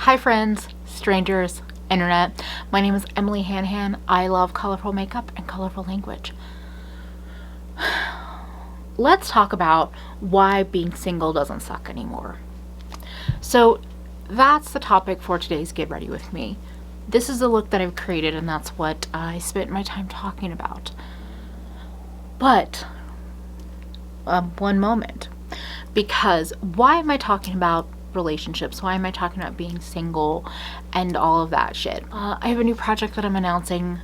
Hi friends, strangers, internet. My name is EmilyHanhan. I love colorful makeup and colorful language. Let's talk about why being single doesn't suck anymore. So that's the topic for today's Get Ready With Me. This is the look that I've created and that's what I spent my time talking about. But one moment, because why am I talking about relationships? Why am I talking about being single and all of that shit? I have a new project that I'm announcing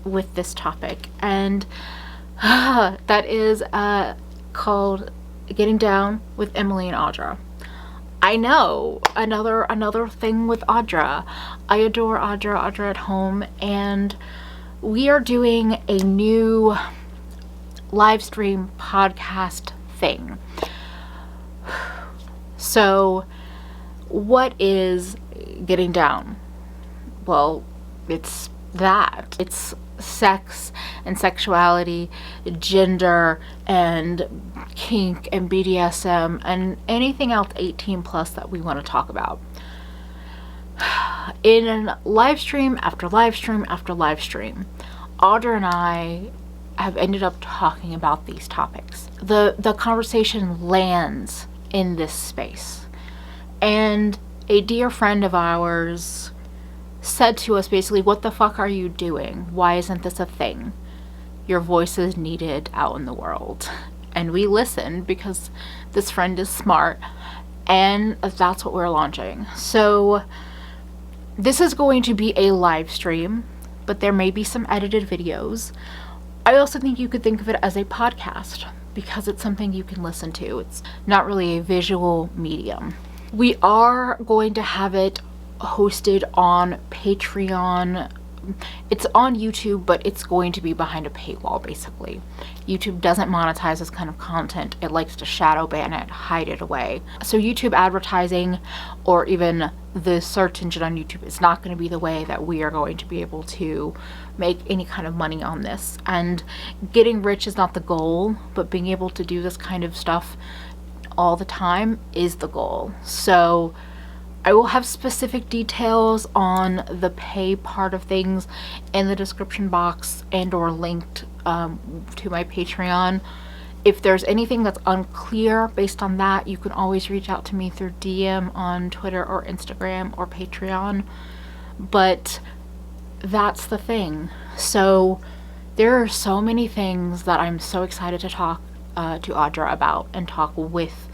with this topic, and that is called Getting Down with Emily and Audra. I know, another thing with Audra. I adore Audra at home, and we are doing a new live stream podcast thing. So what is Getting Down? Well, it's that. It's sex and sexuality, gender and kink and BDSM and anything else 18 plus that we want to talk about. In live stream after live stream after live stream, Audra and I have ended up talking about these topics. The conversation lands in this space. And a dear friend of ours said to us basically, what the fuck are you doing? Why isn't this a thing? Your voice is needed out in the world. And we listened because this friend is smart, and that's what we're launching. So this is going to be a live stream, but there may be some edited videos. I also think you could think of it as a podcast because it's something you can listen to. It's not really a visual medium. We are going to have it hosted on Patreon. It's on YouTube, but it's going to be behind a paywall, basically. YouTube doesn't monetize this kind of content. It likes to shadow ban it, hide it away. So YouTube advertising, or even the search engine on YouTube, is not going to be the way that we are going to be able to make any kind of money on this. And getting rich is not the goal, but being able to do this kind of stuff all the time is the goal. So I will have specific details on the pay part of things in the description box and or linked to my Patreon. If there's anything that's unclear based on that, you can always reach out to me through DM on Twitter or Instagram or Patreon. But that's the thing. So there are so many things that I'm so excited to talk to Audra about and talk with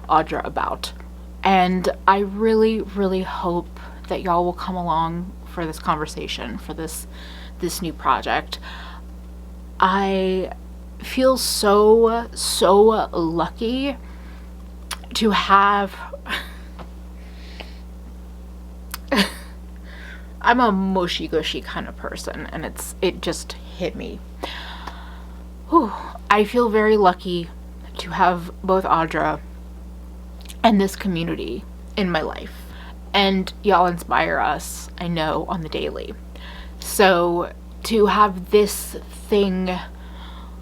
Audra about. And I really, really hope that y'all will come along for this conversation, for this new project. I feel so lucky to have I'm a mushy gushy kind of person, and it just hit me. Whew. I feel very lucky to have both Audra and this community in my life. And y'all inspire us, I know, on the daily. So to have this thing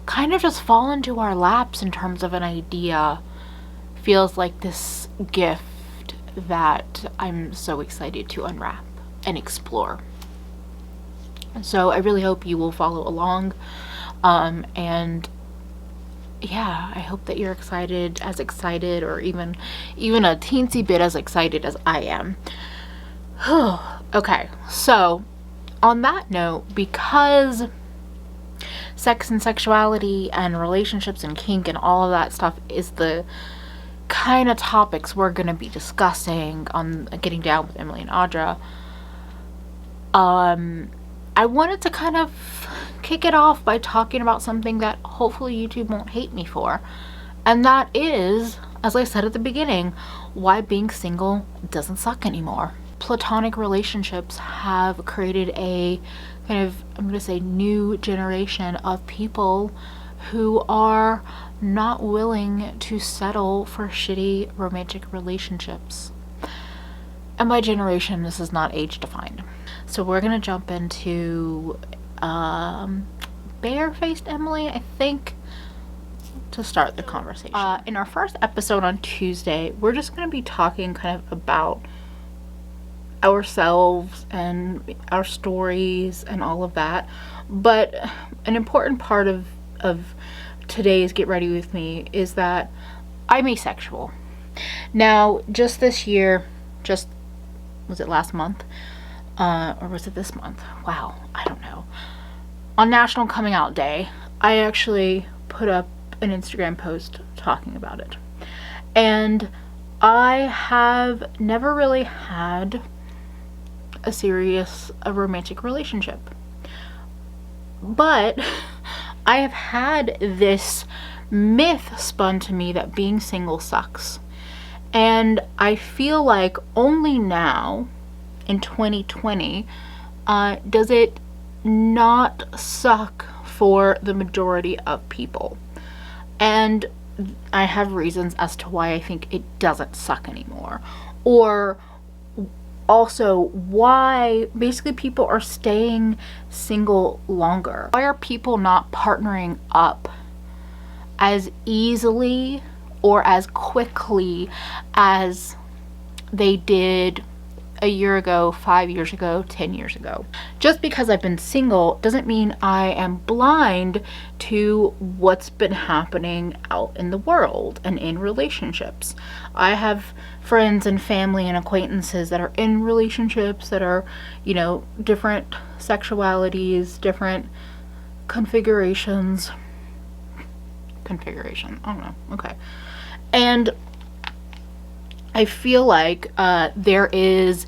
kind of just fall into our laps in terms of an idea feels like this gift that I'm so excited to unwrap and explore. So I really hope you will follow along. And yeah, I hope that you're as excited, or even a teensy bit as excited as I am. Okay, so on that note, because sex and sexuality and relationships and kink and all of that stuff is the kind of topics we're going to be discussing on Getting Down with Emily and Audra, I wanted to kind of kick it off by talking about something that hopefully YouTube won't hate me for. And that is, as I said at the beginning, why being single doesn't suck anymore. Platonic relationships have created a kind of, I'm going to say, new generation of people who are not willing to settle for shitty romantic relationships. And by generation, this is not age defined. So we're going to jump into bare-faced Emily, I think, to start the conversation. In our first episode on Tuesday, we're just going to be talking kind of about ourselves and our stories and all of that. But an important part of today's Get Ready With Me is that I'm asexual. Now, just this year, was it last month? Or was it this month? Wow, I don't know. On National Coming Out Day, I actually put up an Instagram post talking about it. And I have never really had a romantic relationship. But I have had this myth spun to me that being single sucks. And I feel like only now, in 2020, does it not suck for the majority of people. And I have reasons as to why I think it doesn't suck anymore. Or also why basically people are staying single longer. Why are people not partnering up as easily or as quickly as they did a year ago, 5 years ago, 10 years ago? Just because I've been single doesn't mean I am blind to what's been happening out in the world and in relationships. I have friends and family and acquaintances that are in relationships that are, different sexualities, different configurations. I don't know. Okay. And I feel like there is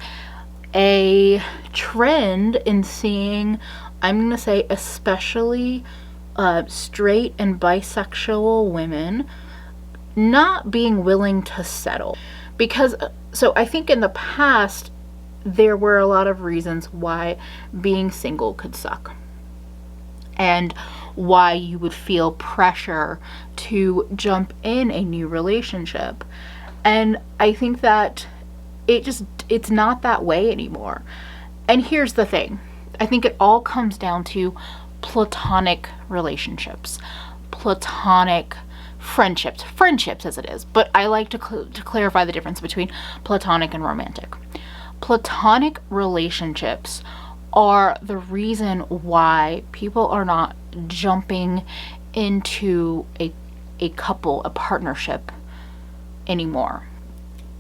a trend in seeing, I'm going to say especially straight and bisexual women not being willing to settle. Because, so I think in the past, there were a lot of reasons why being single could suck. And why you would feel pressure to jump in a new relationship. And I think that it's not that way anymore. And here's the thing. I think it all comes down to platonic relationships, platonic friendships as it is. But I like to clarify the difference between platonic and romantic. Platonic relationships are the reason why people are not jumping into a couple, a partnership anymore.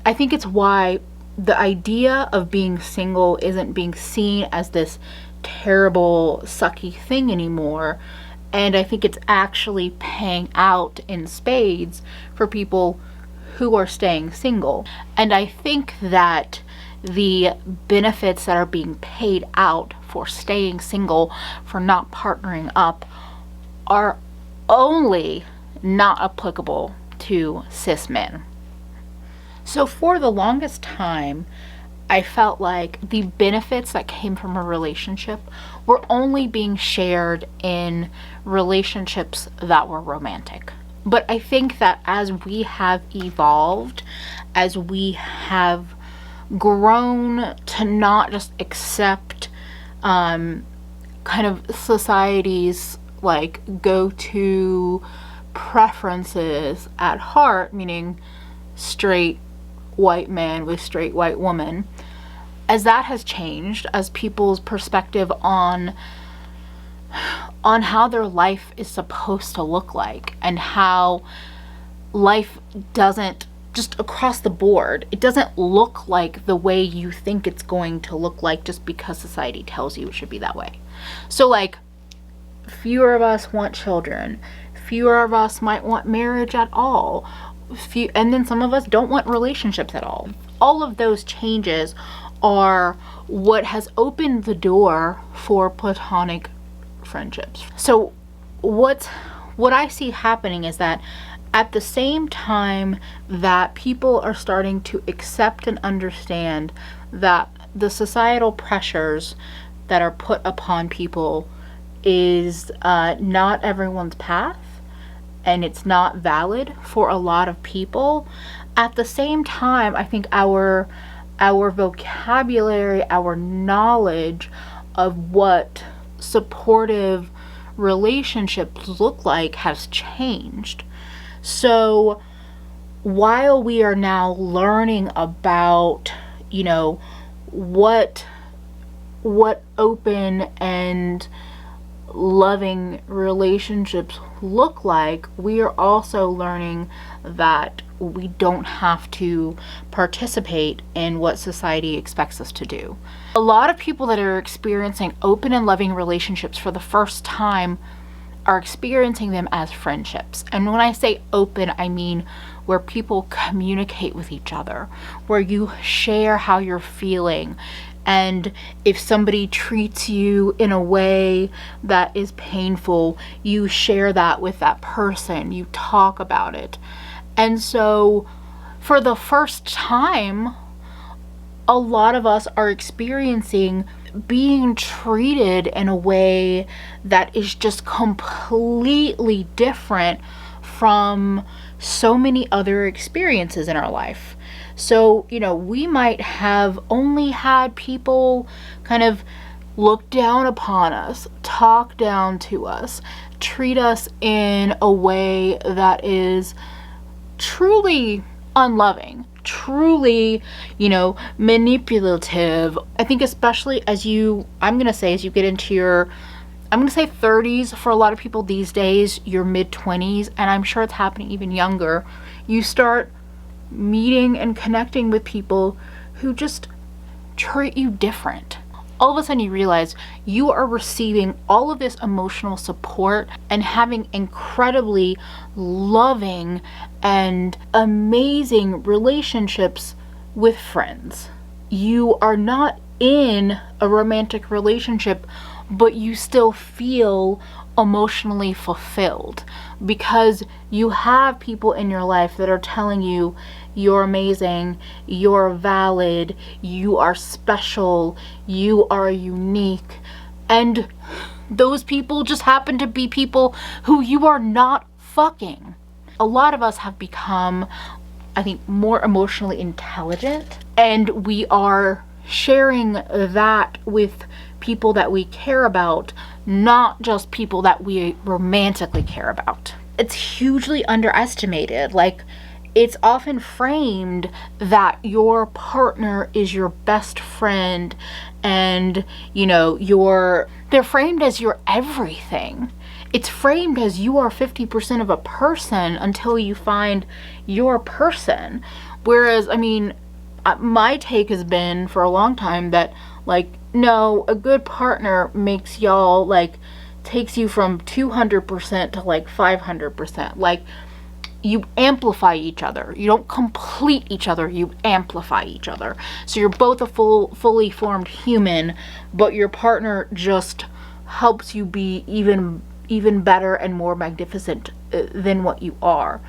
I think it's why the idea of being single isn't being seen as this terrible, sucky thing anymore. And I think it's actually paying out in spades for people who are staying single. And I think that the benefits that are being paid out for staying single, for not partnering up, are only not applicable to cis men. So for the longest time, I felt like the benefits that came from a relationship were only being shared in relationships that were romantic. But I think that as we have evolved, as we have grown to not just accept kind of society's like go-to preferences at heart, meaning straight white man with straight white woman, as that has changed, as people's perspective on how their life is supposed to look like, and how life doesn't, just across the board, it doesn't look like the way you think it's going to look like just because society tells you it should be that way. So like, fewer of us want children, fewer of us might want marriage at all, and then some of us don't want relationships at all. All of those changes are what has opened the door for platonic friendships. So what I see happening is that at the same time that people are starting to accept and understand that the societal pressures that are put upon people is not everyone's path, and it's not valid for a lot of people, at the same time, I think our vocabulary, our knowledge of what supportive relationships look like has changed. So while we are now learning about, what open and loving relationships look like, we are also learning that we don't have to participate in what society expects us to do. A lot of people that are experiencing open and loving relationships for the first time are experiencing them as friendships. And when I say open, I mean where people communicate with each other, where you share how you're feeling. And if somebody treats you in a way that is painful, you share that with that person. You talk about it. And so for the first time, a lot of us are experiencing being treated in a way that is just completely different from so many other experiences in our life. So, we might have only had people kind of look down upon us, talk down to us, treat us in a way that is truly unloving, truly, manipulative. I think especially as you get into your, 30s for a lot of people these days, your mid-20s, and I'm sure it's happening even younger, you start meeting and connecting with people who just treat you different. All of a sudden you realize you are receiving all of this emotional support and having incredibly loving and amazing relationships with friends. You are not in a romantic relationship, but you still feel emotionally fulfilled because you have people in your life that are telling you you're amazing, you're valid, you are special, you are unique. And those people just happen to be people who you are not fucking. A lot of us have become, I think, more emotionally intelligent, and we are sharing that with people that we care about, not just people that we romantically care about. It's hugely underestimated. Like, it's often framed that your partner is your best friend and, they're framed as your everything. It's framed as you are 50% of a person until you find your person. Whereas, my take has been for a long time that, no, a good partner makes y'all, takes you from 200% to 500%. You amplify each other. You don't complete each other, you amplify each other. So you're both a fully formed human, but your partner just helps you be even better and more magnificent than what you are.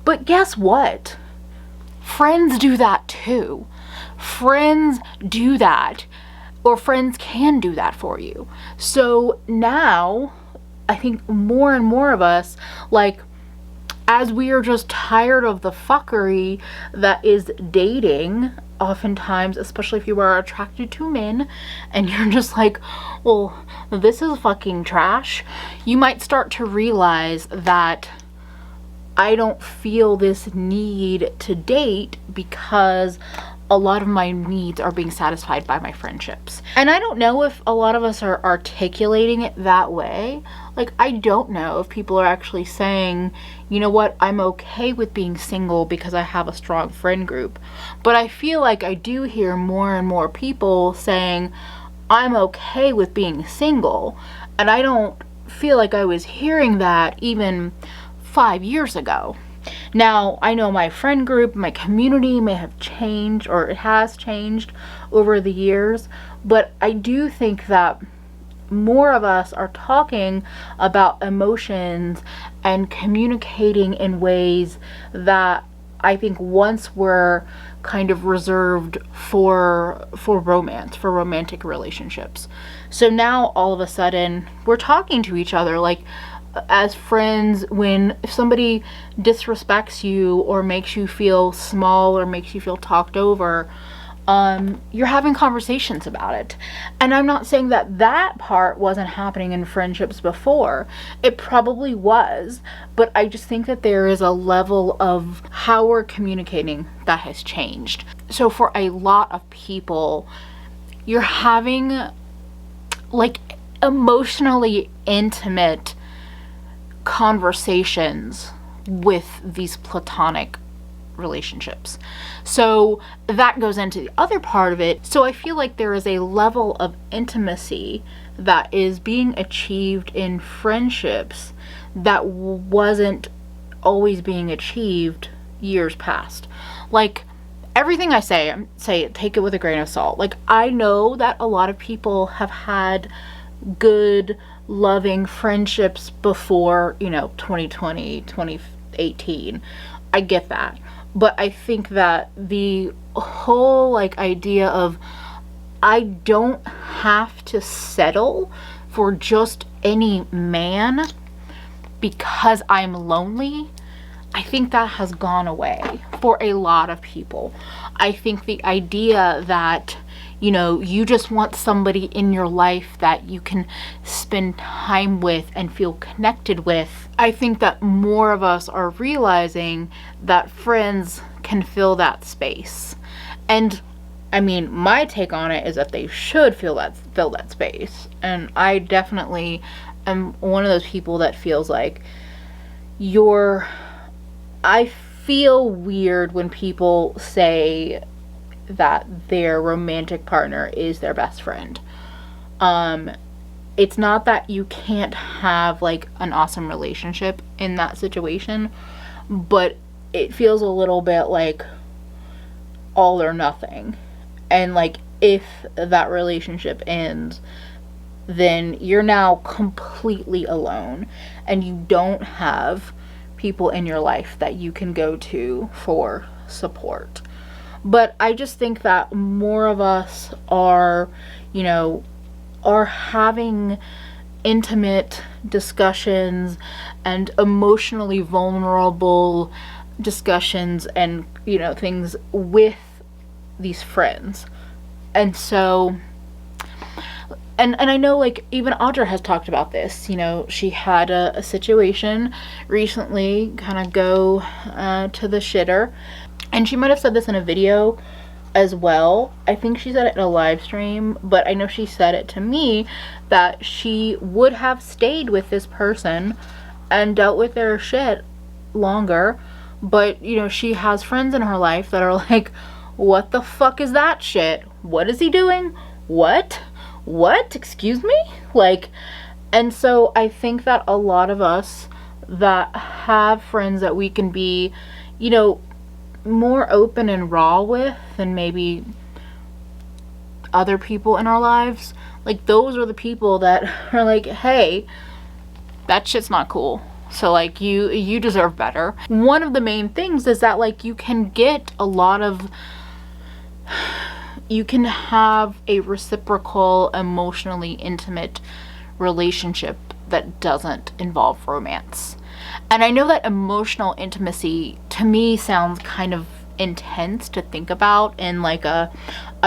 But guess what? Friends do that too. Friends do that, or friends can do that for you. So now, I think more and more of us, as we are just tired of the fuckery that is dating, oftentimes, especially if you are attracted to men, and you're just well, this is fucking trash, you might start to realize that I don't feel this need to date because a lot of my needs are being satisfied by my friendships. And I don't know if a lot of us are articulating it that way. I don't know if people are actually saying, you know what, I'm okay with being single because I have a strong friend group. But I feel like I do hear more and more people saying, I'm okay with being single. And I don't feel like I was hearing that even 5 years ago. Now, I know my friend group, my community may have changed, or it has changed over the years, but I do think that more of us are talking about emotions and communicating in ways that I think once were kind of reserved for romance, for romantic relationships. So now all of a sudden we're talking to each other as friends. If somebody disrespects you or makes you feel small or makes you feel talked over, you're having conversations about it. And I'm not saying that part wasn't happening in friendships before. It probably was, but I just think that there is a level of how we're communicating that has changed. So for a lot of people, you're having like emotionally intimate conversations with these platonic relationships. So that goes into the other part of it. So I feel like there is a level of intimacy that is being achieved in friendships that wasn't always being achieved years past. Like, everything I say take it with a grain of salt. Like, I know that a lot of people have had good, loving friendships before, 2020, 2018. I get that. But I think that the whole, like, idea of I don't have to settle for just any man because I'm lonely, I think that has gone away for a lot of people. I think the idea that, you just want somebody in your life that you can spend time with and feel connected with, I think that more of us are realizing that friends can fill that space. And I mean, my take on it is that they should fill that space. And I definitely am one of those people that feels like I feel weird when people say that their romantic partner is their best friend. It's not that you can't have like an awesome relationship in that situation, but it feels a little bit like all or nothing. And like, if that relationship ends, then you're now completely alone and you don't have people in your life that you can go to for support. But I just think that more of us are having intimate discussions and emotionally vulnerable discussions and, things with these friends. And so, and I know, like, even Audra has talked about this. She had a situation recently kind of go to the shitter. And she might have said this in a video as well. I think she said it in a live stream, but I know she said it to me that she would have stayed with this person and dealt with their shit longer. But, she has friends in her life that are like, what the fuck is that shit? What is he doing? What? Excuse me? Like, and so I think that a lot of us that have friends that we can be, more open and raw with than maybe other people in our lives, like, those are the people that are like, hey, that shit's not cool. So, like, you deserve better. One of the main things is that, like, you can have a reciprocal, emotionally intimate relationship that doesn't involve romance. And I know that emotional intimacy to me sounds kind of intense to think about in like a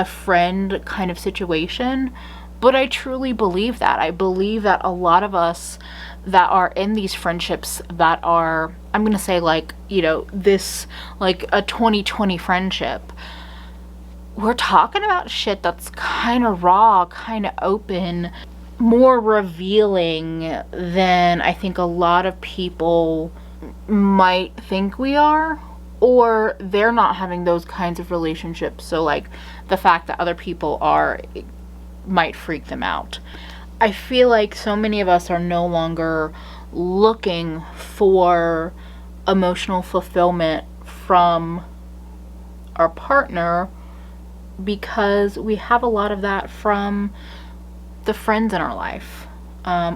friend kind of situation, but I truly believe that. I believe that a lot of us that are in these friendships that are, I'm gonna say, like, this, like, a 2020 friendship, we're talking about shit that's kind of raw, kind of open, more revealing than I think a lot of people might think we are, or they're not having those kinds of relationships. So, like, the fact that other people are might freak them out. I feel like so many of us are no longer looking for emotional fulfillment from our partner because we have a lot of that from the friends in our life,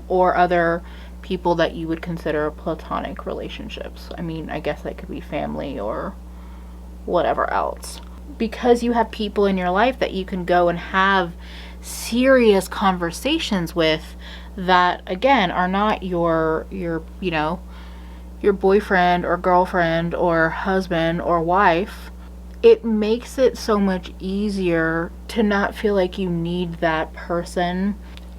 or other people that you would consider platonic relationships. I mean, I guess that could be family or whatever else. Because you have people in your life that you can go and have serious conversations with that, again, are not your boyfriend or girlfriend or husband or wife. It makes it so much easier to not feel like you need that person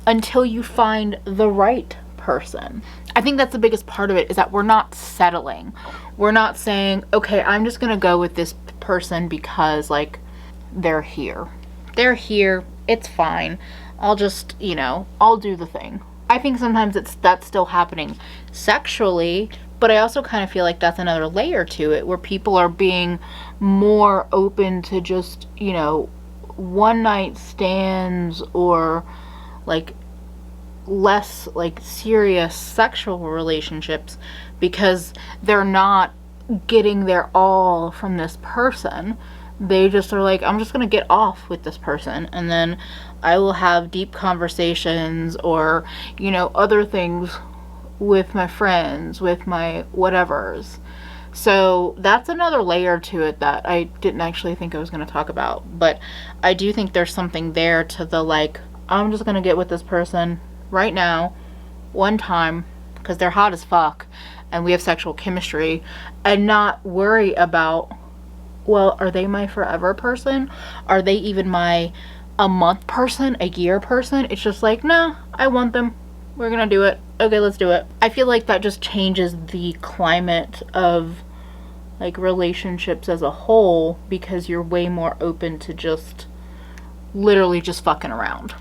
until you find the right person. I think that's the biggest part of it, is that we're not settling. We're not saying, okay, I'm just gonna go with this person because, like, they're here. They're here, It's fine. I'll just, I'll do the thing. I think sometimes that's still happening sexually, but I also kind of feel like that's another layer to it where people are being more open to just, one night stands or like less like serious sexual relationships because they're not getting their all from this person. They just are like, I'm just gonna get off with this person, and then I will have deep conversations or, other things with my friends, with my whatevers. So that's another layer to it that I didn't actually think I was going to talk about. But I do think there's something there to the like, I'm just going to get with this person right now, one time, because they're hot as fuck and we have sexual chemistry, and not worry about, well, are they my forever person? Are they even my a month person, a year person? It's just like, nah, I want them. We're gonna do it. Okay, let's do it. I feel like that just changes the climate of like relationships as a whole because you're way more open to just literally just fucking around.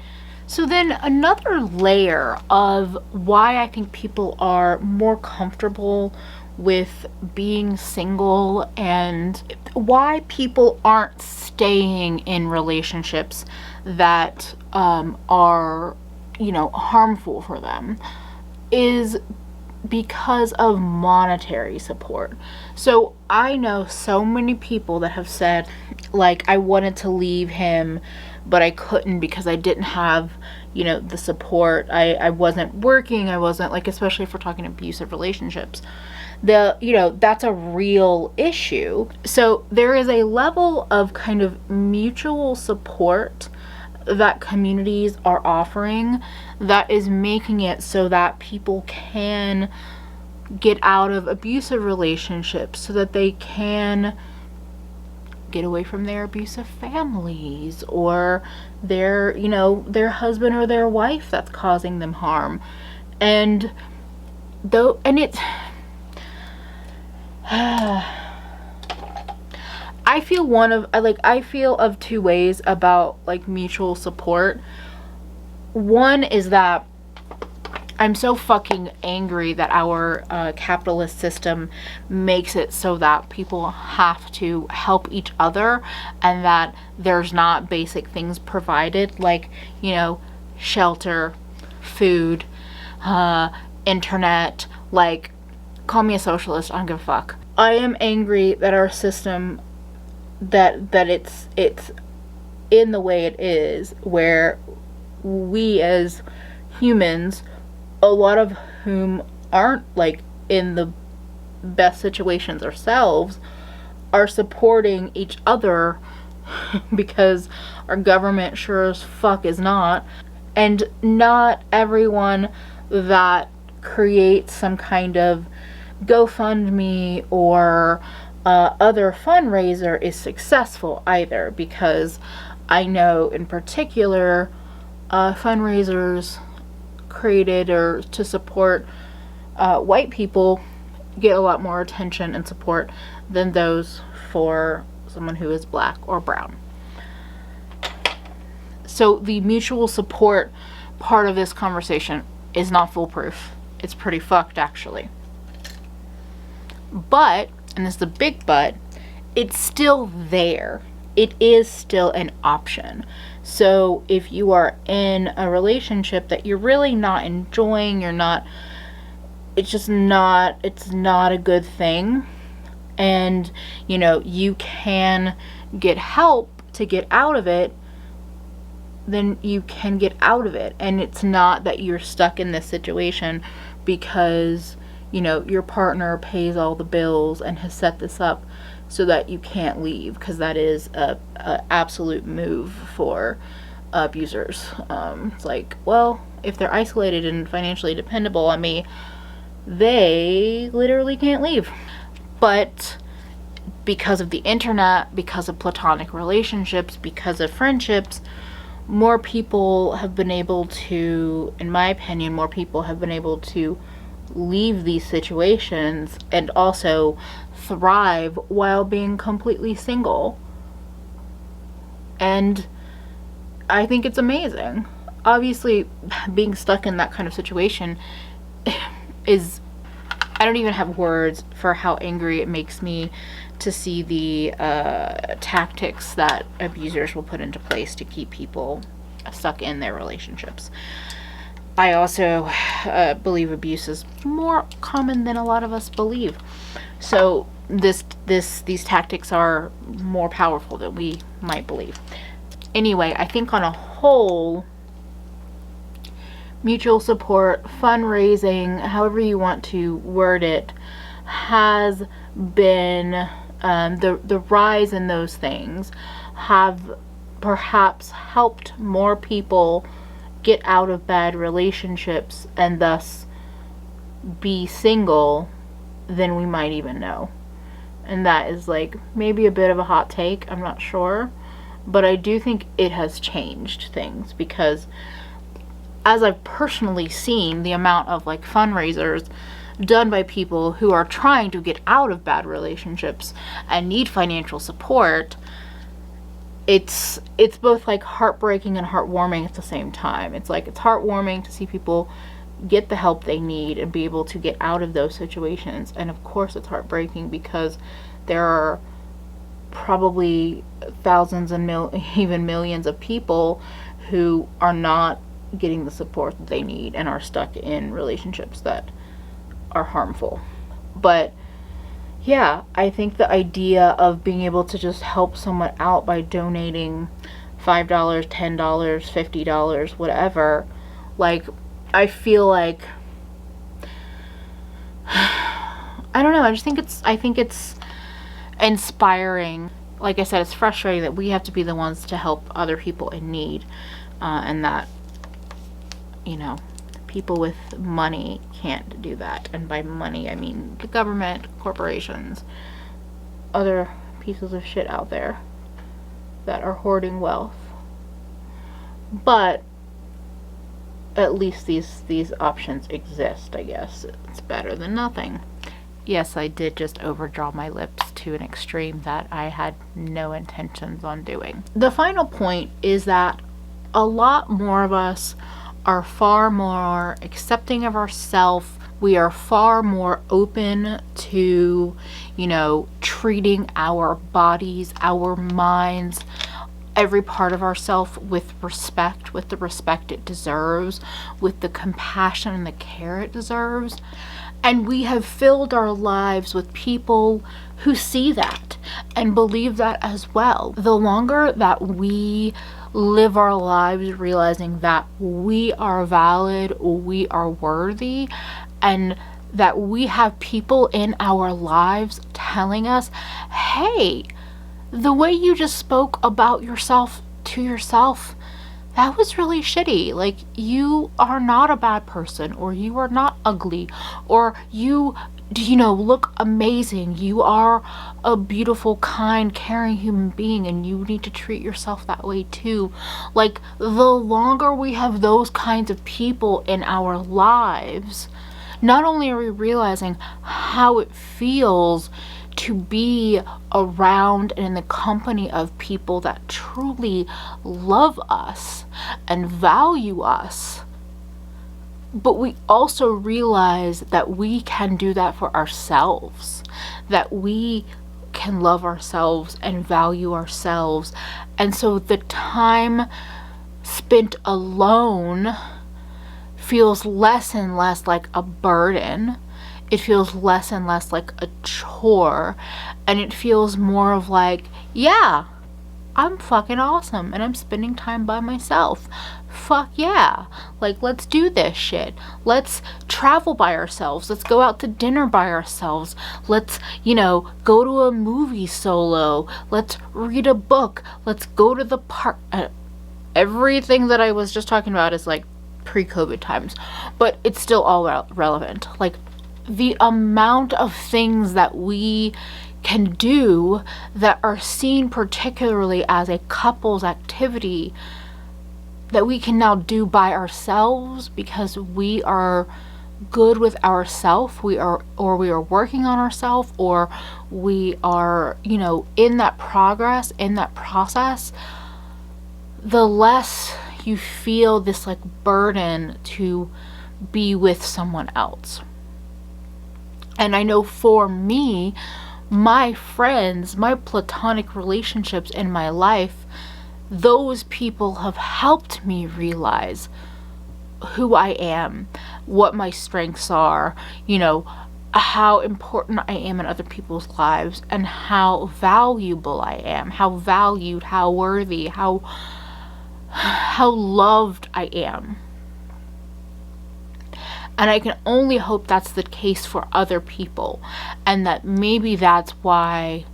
So then another layer of why I think people are more comfortable with being single and why people aren't staying in relationships that are, harmful for them is because of monetary support. So I know so many people that have said, like, I wanted to leave him, but I couldn't because I didn't have, the support. I wasn't working. I wasn't, like, especially if we're talking abusive relationships. That's a real issue. So there is a level of kind of mutual support that communities are offering that is making it so that people can get out of abusive relationships, so that they can get away from their abusive families or their husband or their wife that's causing them harm. And it's I feel of two ways about like mutual support. One is that I'm so fucking angry that our capitalist system makes it so that people have to help each other and that there's not basic things provided like, shelter, food, internet. Like, call me a socialist, I don't give a fuck. I am angry that our system, that it's in the way it is, where we as humans, a lot of whom aren't like in the best situations ourselves, are supporting each other because our government sure as fuck is not. And not everyone that creates some kind of GoFundMe or other fundraiser is successful either, because I know in particular fundraisers created or to support white people get a lot more attention and support than those for someone who is black or brown. So the mutual support part of this conversation is not foolproof. It's pretty fucked, actually. But, and this is the big but, it's still there. It is still an option. So if you are in a relationship that you're really not enjoying, it's not a good thing, and you can get help to get out of it, then you can get out of it. And it's not that you're stuck in this situation because your partner pays all the bills and has set this up so that you can't leave, because that is a absolute move for abusers. It's like, well, if they're isolated and financially dependable on me, they literally can't leave. But because of the internet, because of platonic relationships, because of friendships, more people have been able to, in my opinion, leave these situations and also thrive while being completely single. And I think it's amazing. Obviously, being stuck in that kind of situation is, I don't even have words for how angry it makes me to see the tactics that abusers will put into place to keep people stuck in their relationships. I also believe abuse is more common than a lot of us believe. So these tactics are more powerful than we might believe. Anyway, I think on a whole, mutual support, fundraising, however you want to word it, has been the rise in those things have perhaps helped more people get out of bad relationships and thus be single than we might even know. And that is like maybe a bit of a hot take, I'm not sure, but I do think it has changed things, because as I've personally seen the amount of like fundraisers done by people who are trying to get out of bad relationships and need financial support, it's both like heartbreaking and heartwarming at the same time. It's like, it's heartwarming to see people get the help they need and be able to get out of those situations, and of course it's heartbreaking because there are probably thousands and even millions of people who are not getting the support that they need and are stuck in relationships that are harmful. But yeah, I think the idea of being able to just help someone out by donating $5, $10, $50, whatever, like, I feel like, I don't know, I think it's inspiring. Like I said, it's frustrating that we have to be the ones to help other people in need, and that, you know, people with money can't do that. And by money, I mean the government, corporations, other pieces of shit out there that are hoarding wealth. But at least these options exist, I guess. It's better than nothing. Yes, I did just overdraw my lips to an extreme that I had no intentions on doing. The final point is that a lot more of us are far more accepting of ourselves. We are far more open to, you know, treating our bodies, our minds, every part of ourselves with respect, with the respect it deserves, with the compassion and the care it deserves. And we have filled our lives with people who see that and believe that as well. The longer that we live our lives realizing that we are valid, we are worthy, and that we have people in our lives telling us, hey, the way you just spoke about yourself to yourself, that was really shitty. Like, you are not a bad person, or you are not ugly, or you know, look amazing. You are a beautiful, kind, caring human being, and you need to treat yourself that way too. Like, the longer we have those kinds of people in our lives, not only are we realizing how it feels to be around and in the company of people that truly love us and value us, but we also realize that we can do that for ourselves, that we can love ourselves and value ourselves. And so the time spent alone feels less and less like a burden. It feels less and less like a chore, and it feels more of like, yeah, I'm fucking awesome and I'm spending time by myself. Fuck yeah. Like, let's do this shit. Let's travel by ourselves. Let's go out to dinner by ourselves. Let's, you know, go to a movie solo. Let's read a book. Let's go to the park. Everything that I was just talking about is like pre-COVID times, but it's still all relevant. Like, the amount of things that we can do that are seen particularly as a couple's activity that we can now do by ourselves because we are good with ourselves, we are working on ourselves, or we are, you know, in that progress, in that process. the less you feel this like burden to be with someone else. And I know for me, my friends, my platonic relationships in my life, those people have helped me realize who I am, what my strengths are, you know, how important I am in other people's lives, and how valuable I am, how valued, how worthy, how loved I am. And I can only hope that's the case for other people, and that maybe that's why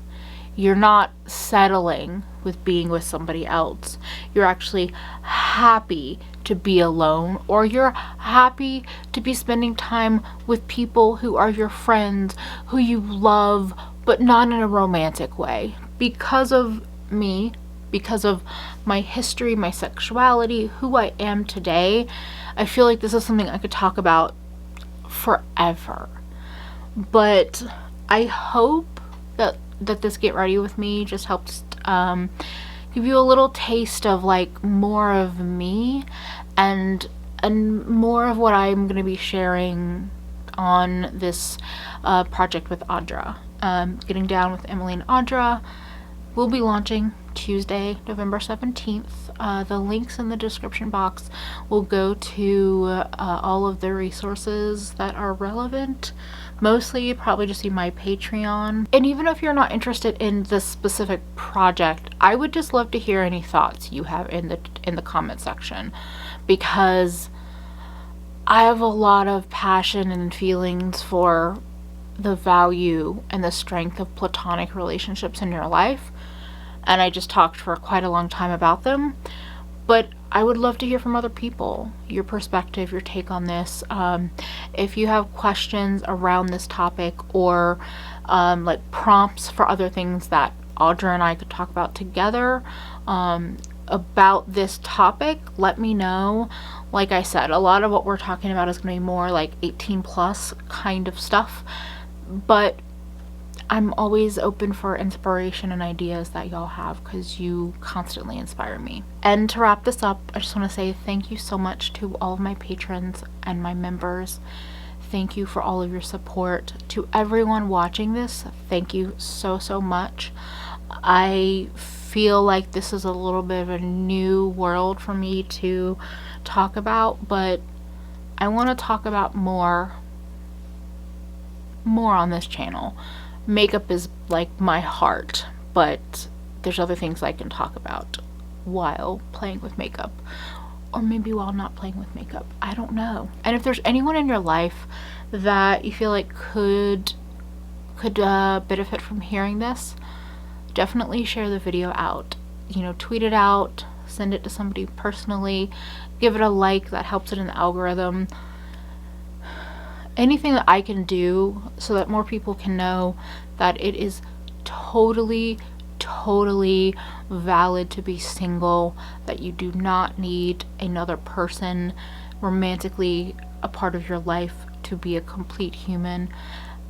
you're not settling with being with somebody else. You're actually happy to be alone, or you're happy to be spending time with people who are your friends, who you love, but not in a romantic way. Because of me, because of my history, my sexuality, who I am today, I feel like this is something I could talk about forever. But I hope that this Get Ready With Me just helps give you a little taste of like more of me and more of what I'm going to be sharing on this project with Audra. Getting Down with Emily and Audra will be launching Tuesday, November 17th. The links in the description box will go to all of the resources that are relevant. Mostly probably just see my Patreon. And even if you're not interested in this specific project, I would just love to hear any thoughts you have in the comment section, because I have a lot of passion and feelings for the value and the strength of platonic relationships in your life. And I just talked for quite a long time about them, but I would love to hear from other people, your perspective, your take on this. If you have questions around this topic, or like prompts for other things that Audra and I could talk about together about this topic, let me know. Like I said, a lot of what we're talking about is going to be more like 18 plus kind of stuff, but I'm always open for inspiration and ideas that y'all have, because you constantly inspire me. And to wrap this up, I just want to say thank you so much to all of my patrons and my members. Thank you for all of your support. To everyone watching this, thank you so much. I feel like this is a little bit of a new world for me to talk about, but I want to talk about more on this channel. Makeup is like my heart, but there's other things I can talk about while playing with makeup, or maybe while not playing with makeup. I don't know. And if there's anyone in your life that you feel like could benefit from hearing this, definitely share the video out. You know, tweet it out, send it to somebody personally, give it a like. That helps it in the algorithm. Anything that I can do so that more people can know that it is totally valid to be single, that you do not need another person romantically a part of your life to be a complete human,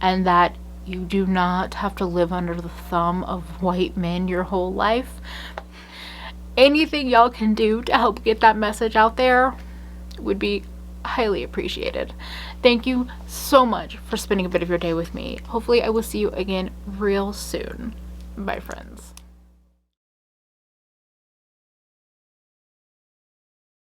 and that you do not have to live under the thumb of white men your whole life. Anything y'all can do to help get that message out there would be highly appreciated. Thank you so much for spending a bit of your day with me. Hopefully I will see you again real soon. Bye, friends.